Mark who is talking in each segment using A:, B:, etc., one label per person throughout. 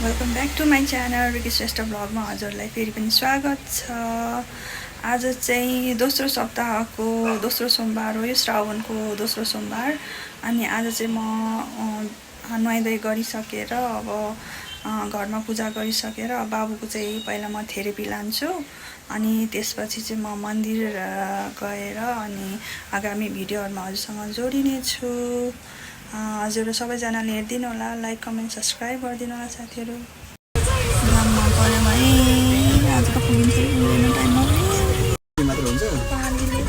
A: Welcome back to my channel Ricky Shrestha ब्लगमा हजुरलाई फेरि पनि स्वागत छ। आज चाहिँ दोस्रो सप्ताहको दोस्रो सोमबार हो, यो श्रावणको दोस्रो सोमबार। अनि आज चाहिँ म नुहाइधुवाइ गरिसकेर अब घरमा पूजा गरिसकेर बाबुको चाहिँ पहिला म थेरेपी लान्छु अनि त्यसपछि चाहिँ म मन्दिर गएर अनि आगामी भिडियोहरुमा हजुरसँग जोडिनेछु। हजुर सबैजनाले हेर्दिनु होला, लाइक कमेन्ट सब्स्क्राइब गरिदिनु होला साथीहरु। गाममा पऱ्यो भने आजको पुगिन्छ पुग्दैन टाइममा मात्र हुन्छ पानीले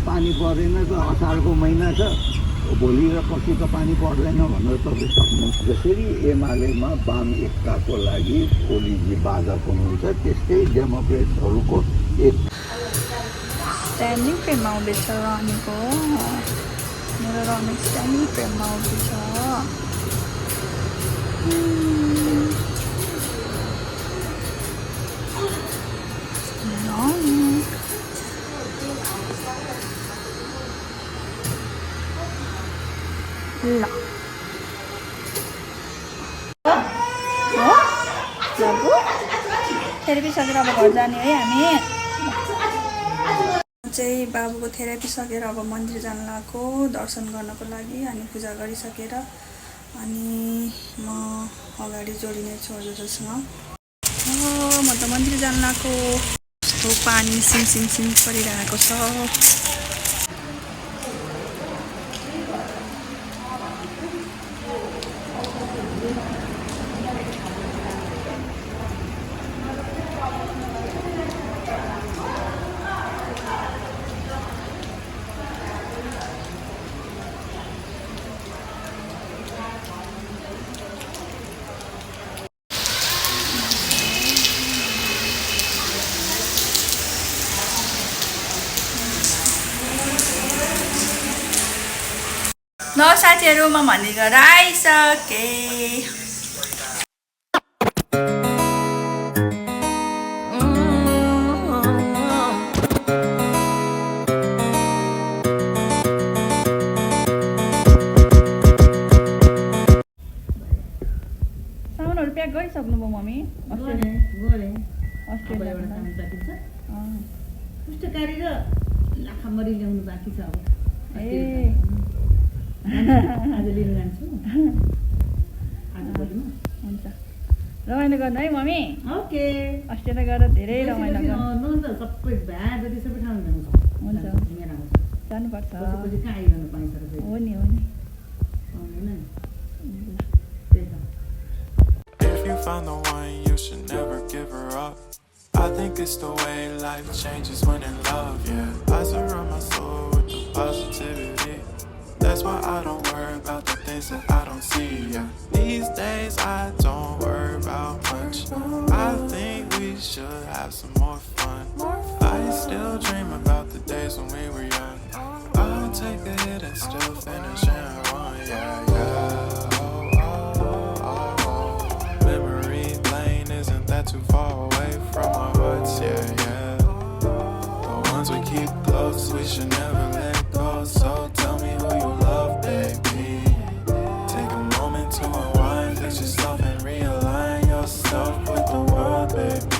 B: पानी पर्दैन त असारको महिना छ, भोलि र पर्सि त पानी पर्दैन भनेर तपाईँ सक्नुहुन्छ। जसरी एमालेमा वाम एकताको लागि ओलीजी बाधा पुग्नुहुन्छ, त्यस्तै डेमोक्रेटहरूको एक
A: स्ट्यान्डिङ फ्रेममा आउँदैछ रानीको। मेरो रानिक स्ट्यान्डिङ फ्रेममा आउँदैछ। ल बाबु थेरेपी सकेर अब घर जाने है हामी। चाहिँ बाबुको थेरेपी सकेर अब मन्दिर जान लागेको दर्शन गर्नको लागि। अनि पूजा गरिसकेर अनि म अगाडि जोडिने छु हजुरसँग। म त मन्दिर जान लागेको। कस्तो पानी सिम सिम सिम परिरहेको छ। ल साथीहरु म मन्दिर गएर आइसके। सामानहरु प्याक गरिसक्नु भयो मम्मी?
C: पुस्तकारी र लाखामरी ल्याउनु बाँकी छ। अब आज लिन जान्छु। आज भोलिमा
A: हुन्छ, रमाइलो गर्नु है मम्मी।
C: ओके,
A: अस्ट्रेलिया गएर धेरै रमाइलो गर्नु।
C: हुन्छ, सबै भ्या जति सबै ठाउँ जान्छ।
A: हुन्छ,
C: मेरा आउँछ
A: जानुपर्छ।
C: पछि कहाँ आइरहनु पाइन्छ र फेरि
A: हो नि हो नि।
D: If you find the one, you should never give her up. I think it's the way life changes when in love, yeah. I surround my soul with the positivity. That's why I don't worry about the things that I don't see, yeah. These days I don't worry about much. I think we should have some more fun. I still dream about the days when we were young. I'll take a hit and still finish and run, yeah, yeah. Memory lane isn't that too far away from our hearts, yeah, yeah. The ones we keep close, we should never let go. So tell me who you love, baby. Take a moment to unwind, fix yourself and realign yourself with the world, baby.